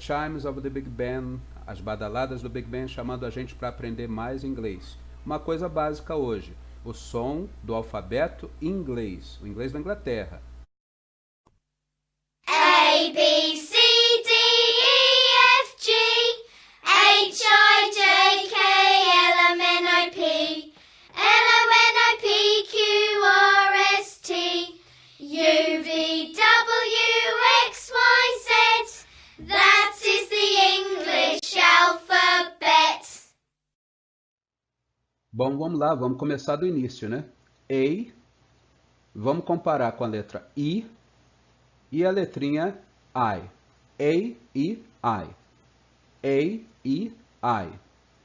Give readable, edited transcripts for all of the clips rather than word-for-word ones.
chimes of the Big Ben, as badaladas do Big Ben chamando a gente para aprender mais inglês. Uma coisa básica hoje, o som do alfabeto inglês, o inglês da Inglaterra. A, B, C, D, E, F, G, H, I, J, K, L, M, N, O, P, L, O, N, O, P, Q, R, S, T, U, V, W, X, Y, Z. That is the English alphabet. Bom, vamos lá, vamos começar do início, né? A, vamos comparar com a letra I e a letrinha I. A, I, I. A, I, I.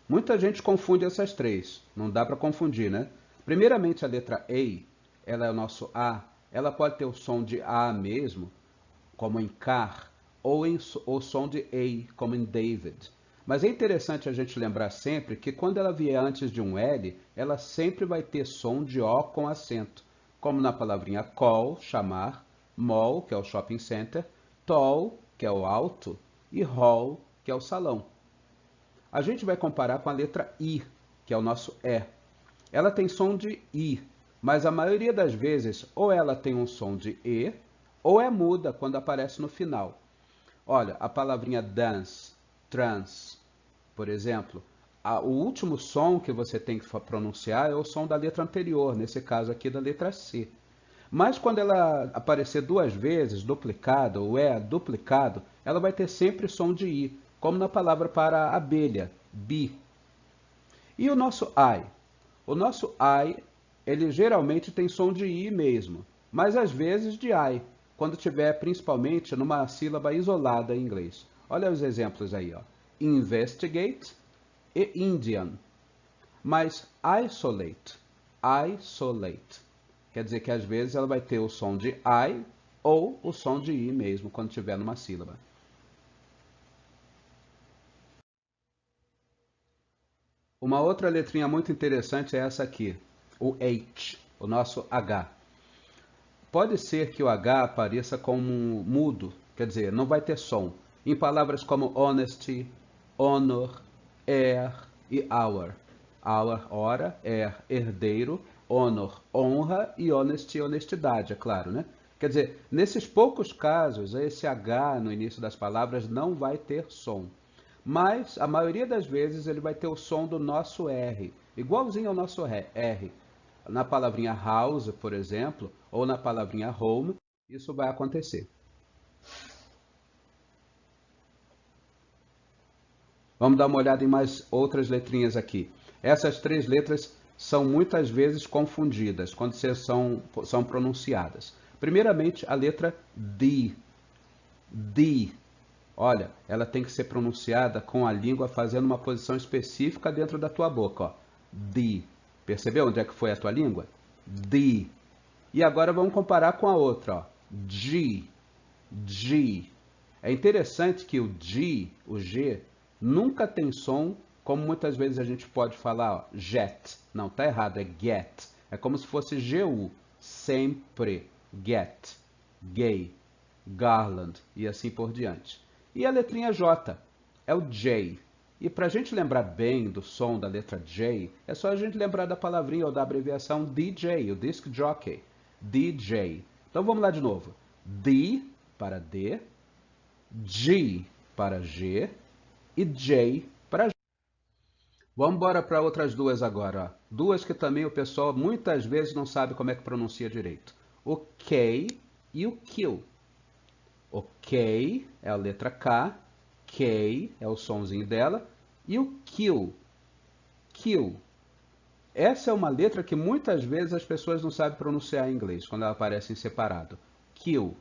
Muita gente confunde essas três, não dá para confundir, né? Primeiramente, a letra A, ela é o nosso A, ela pode ter o som de A mesmo, como em car, ou o som de A, como em David. Mas é interessante a gente lembrar sempre que quando ela vier antes de um L, ela sempre vai ter som de O com acento, como na palavrinha call, chamar, mall, que é o shopping center, tall, que é o alto, e hall, que é o salão. A gente vai comparar com a letra I, que é o nosso E. Ela tem som de I, mas a maioria das vezes ou ela tem um som de E, ou é muda quando aparece no final. Olha, a palavrinha dance, trance, por exemplo, o último som que você tem que pronunciar é o som da letra anterior, nesse caso aqui da letra C. Mas quando ela aparecer duas vezes, duplicado, ou é duplicado, ela vai ter sempre som de I, como na palavra para abelha, bee. E o nosso I? O nosso I, ele geralmente tem som de I mesmo, mas às vezes de I, quando tiver principalmente numa sílaba isolada em inglês. Olha os exemplos aí, ó. Investigate e Indian. Mas isolate, isolate. Quer dizer que às vezes ela vai ter o som de I ou o som de I mesmo, quando tiver numa sílaba. Uma outra letrinha muito interessante é essa aqui, o H, o nosso H. Pode ser que o H apareça como mudo, quer dizer, não vai ter som, em palavras como honesty, honor, heir e hour. Hour, hora, heir, herdeiro, honor, honra e honesty, honestidade, é claro, né? Quer dizer, nesses poucos casos, esse H no início das palavras não vai ter som. Mas, a maioria das vezes, ele vai ter o som do nosso R, igualzinho ao nosso R. Na palavrinha house, por exemplo, ou na palavrinha home, isso vai acontecer. Vamos dar uma olhada em mais outras letrinhas aqui. Essas três letras são muitas vezes confundidas quando são pronunciadas. Primeiramente, a letra D. D. Olha, ela tem que ser pronunciada com a língua fazendo uma posição específica dentro da tua boca. Ó. D. Percebeu onde é que foi a tua língua? D. E agora vamos comparar com a outra. Ó. G. G. É interessante que o G, nunca tem som, como muitas vezes a gente pode falar, ó, jet. Não, tá errado, é get. É como se fosse GU. Sempre. Get. Gay. Garland. E assim por diante. E a letrinha J é o J. E para a gente lembrar bem do som da letra J, é só a gente lembrar da palavrinha ou da abreviação DJ, o disc jockey. DJ. Então vamos lá de novo. D para D, G para G e J para J. Vamos embora para outras duas agora. Ó. Duas que também o pessoal muitas vezes não sabe como é que pronuncia direito. O K e o Q. O K é a letra K, K é o sonzinho dela, e o Q, Q. Essa é uma letra que muitas vezes as pessoas não sabem pronunciar em inglês, quando ela aparece em separado. Q.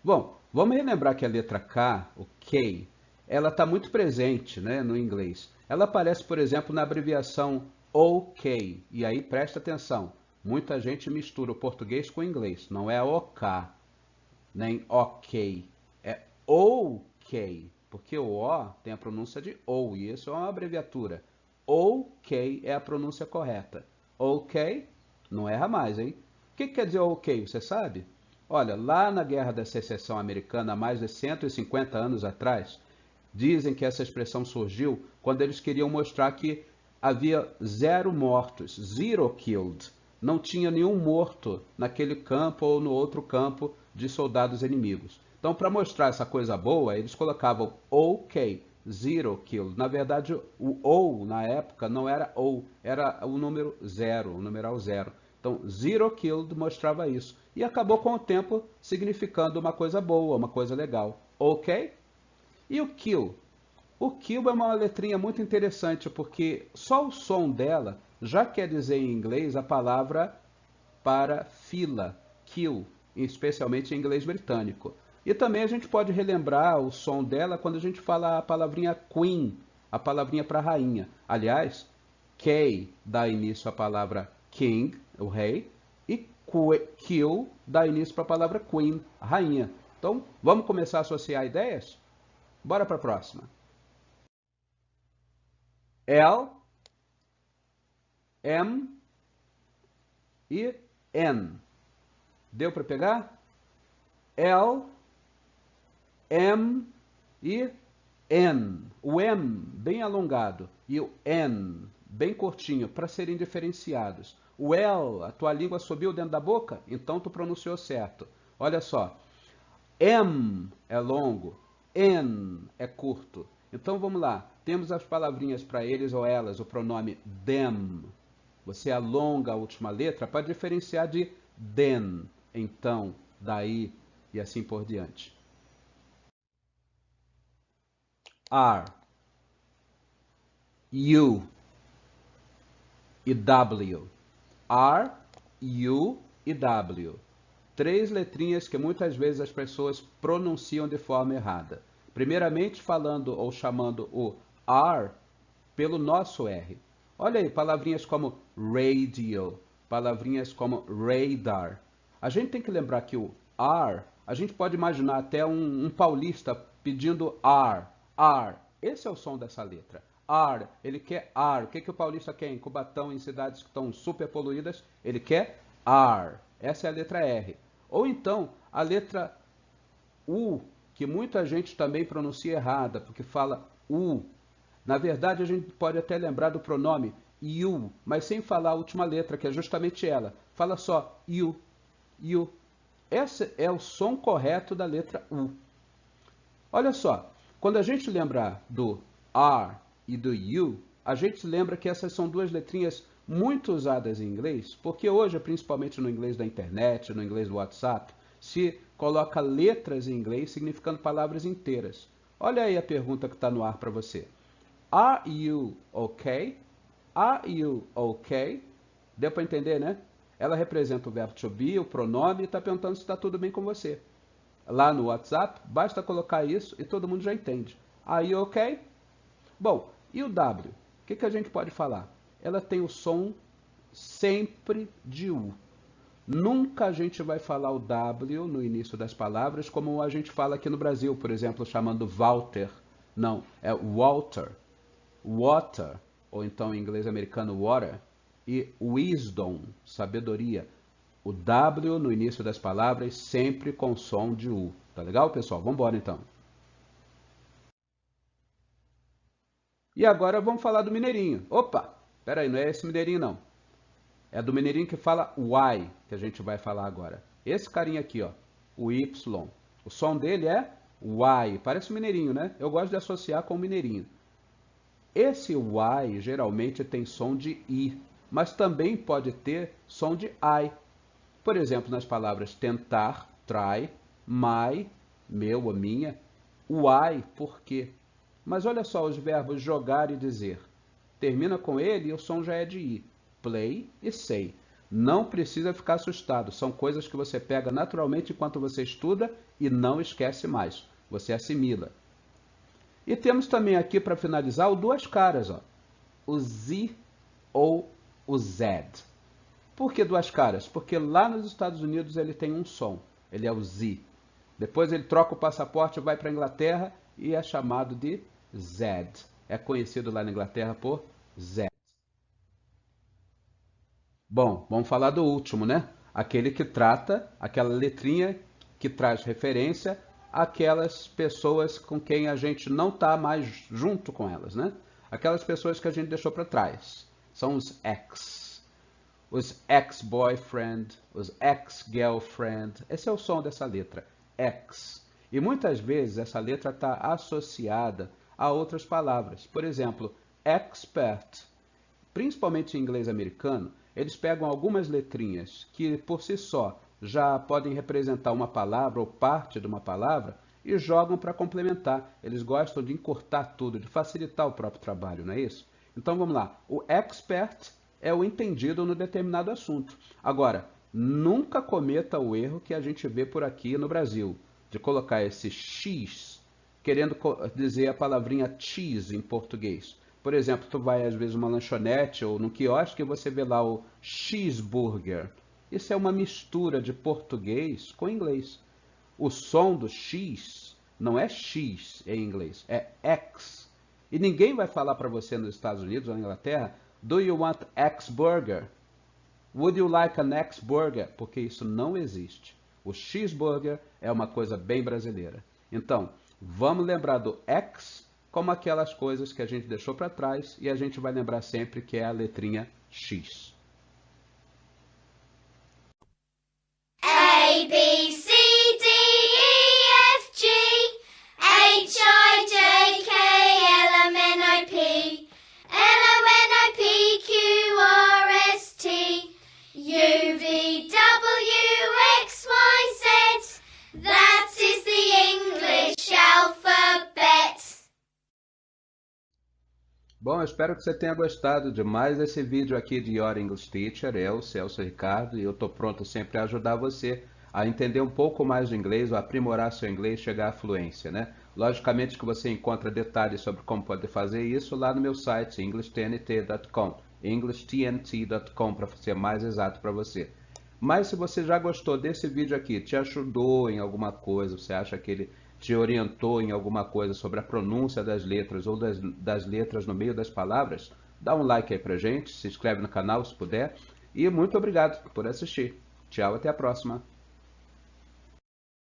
Bom, vamos relembrar que a letra K, o K, ela está muito presente, né, no inglês. Ela aparece, por exemplo, na abreviação OK, e aí presta atenção, muita gente mistura o português com o inglês, não é OK. Nem ok, é OK, porque o O tem a pronúncia de OU, e isso é uma abreviatura. OK é a pronúncia correta. OK, não erra mais, hein? O que quer dizer OK, você sabe? Olha, lá na Guerra da Secessão Americana, há mais de 150 anos atrás, Dizem que essa expressão surgiu quando eles queriam mostrar que havia 0 mortos, zero killed. Não tinha nenhum morto naquele campo ou no outro campo de soldados inimigos. Então, para mostrar essa coisa boa, eles colocavam OK, zero killed. Na verdade, o O na época não era O, era o número 0, o numeral 0. Então, zero killed mostrava isso. E acabou com o tempo significando uma coisa boa, uma coisa legal. OK? E o kill? O kill é uma letrinha muito interessante, porque só o som dela já quer dizer em inglês a palavra para fila, kill, especialmente em inglês britânico. E também a gente pode relembrar o som dela quando a gente fala a palavrinha queen, a palavrinha para rainha. Aliás, K dá início à palavra king, o rei, e kill dá início para a palavra queen, a rainha. Então, vamos começar a associar ideias? Bora para a próxima. L, M e N. Deu para pegar? L, M e N. O M bem alongado e o N bem curtinho para serem diferenciados. O L, a tua língua subiu dentro da boca? Então tu pronunciou certo. Olha só. M é longo, N é curto. Então vamos lá. Temos as palavrinhas para eles ou elas, o pronome them. Você alonga a última letra para diferenciar de then, então, daí e assim por diante. R, U e W. R, U e W. 3 letrinhas que muitas vezes as pessoas pronunciam de forma errada. Primeiramente falando ou chamando o R pelo nosso R. Olha aí, palavrinhas como radio, palavrinhas como radar. A gente tem que lembrar que o R, a gente pode imaginar até um paulista pedindo R, R. Esse é o som dessa letra. R, ele quer R. O que o paulista quer em Cubatão, em cidades que estão super poluídas? Ele quer R. Essa é a letra R. Ou então, a letra U, que muita gente também pronuncia errada, porque fala U. Na verdade, a gente pode até lembrar do pronome you, mas sem falar a última letra, que é justamente ela. Fala só you, you. Esse é o som correto da letra U. Olha só, quando a gente lembra do R e do U, a gente lembra que essas são 2 letrinhas muito usadas em inglês, porque hoje, principalmente no inglês da internet, no inglês do WhatsApp, se coloca letras em inglês significando palavras inteiras. Olha aí a pergunta que está no ar para você. Are you okay? Are you okay? Deu para entender, né? Ela representa o verbo to be, o pronome, e está perguntando se está tudo bem com você. Lá no WhatsApp, basta colocar isso e todo mundo já entende. Are you okay? Bom, e o W? O que a gente pode falar? Ela tem o som sempre de U. Nunca a gente vai falar o W no início das palavras como a gente fala aqui no Brasil, por exemplo, chamando Walter. Não, é Walter, water, ou então em inglês americano water, e wisdom, sabedoria. O W no início das palavras sempre com som de U. Tá legal, pessoal? Vamos embora então. E agora vamos falar do mineirinho. Opa, peraí, não é esse mineirinho não. É do mineirinho que fala Y, que a gente vai falar agora. Esse carinha aqui, ó, o Y. O som dele é Y. Parece um mineirinho, né? Eu gosto de associar com o mineirinho. Esse Y geralmente tem som de I, mas também pode ter som de I. Por exemplo, nas palavras tentar, try, my, meu ou minha, o I, por quê? Mas olha só os verbos jogar e dizer. Termina com ele e o som já é de I. Play e say. Não precisa ficar assustado. São coisas que você pega naturalmente enquanto você estuda e não esquece mais. Você assimila. E temos também aqui, para finalizar, o duas caras. Ó. O Z ou o Z. Por que duas caras? Porque lá nos Estados Unidos ele tem um som. Ele é o Z. Depois ele troca o passaporte, vai para a Inglaterra e é chamado de Z. É conhecido lá na Inglaterra por Z. Bom, vamos falar do último, né? Aquele que trata, aquela letrinha que traz referência aquelas pessoas com quem a gente não está mais junto com elas, né? Aquelas pessoas que a gente deixou para trás. São os ex. Os ex-boyfriend, os ex-girlfriend. Esse é o som dessa letra, ex. E muitas vezes essa letra está associada a outras palavras. Por exemplo, expert. Principalmente em inglês americano, eles pegam algumas letrinhas que por si só já podem representar uma palavra ou parte de uma palavra e jogam para complementar. Eles gostam de encurtar tudo, de facilitar o próprio trabalho, não é isso? Então vamos lá. O expert é o entendido no determinado assunto. Agora, nunca cometa o erro que a gente vê por aqui no Brasil, de colocar esse X, querendo dizer a palavrinha cheese em português. Por exemplo, tu vai às vezes numa lanchonete ou num quiosque e você vê lá o cheeseburger. Isso é uma mistura de português com inglês. O som do X não é X em inglês, é X. E ninguém vai falar para você nos Estados Unidos ou na Inglaterra, do you want X-burger? Would you like an X-burger? Porque isso não existe. O cheeseburger é uma coisa bem brasileira. Então, vamos lembrar do X como aquelas coisas que a gente deixou para trás e a gente vai lembrar sempre que é a letrinha X. A, B, C, D, E, F, G, H, I, J, K, L, M, N, O, P, L, M, N, O, P, Q, R, S, T, U, V, W, X, Y, Z. That is the English alphabet. Bom, eu espero que você tenha gostado de mais esse vídeo aqui de Your English Teacher. Eu, Celso Ricardo, e eu estou pronto sempre a ajudar você a entender um pouco mais de inglês, ou aprimorar seu inglês, chegar à fluência, né? Logicamente que você encontra detalhes sobre como pode fazer isso lá no meu site, englishtnt.com, englishtnt.com, para ser mais exato para você. Mas se você já gostou desse vídeo aqui, te ajudou em alguma coisa, você acha que ele te orientou em alguma coisa sobre a pronúncia das letras ou das letras no meio das palavras, dá um like aí pra gente, se inscreve no canal se puder, e muito obrigado por assistir. Tchau, até a próxima.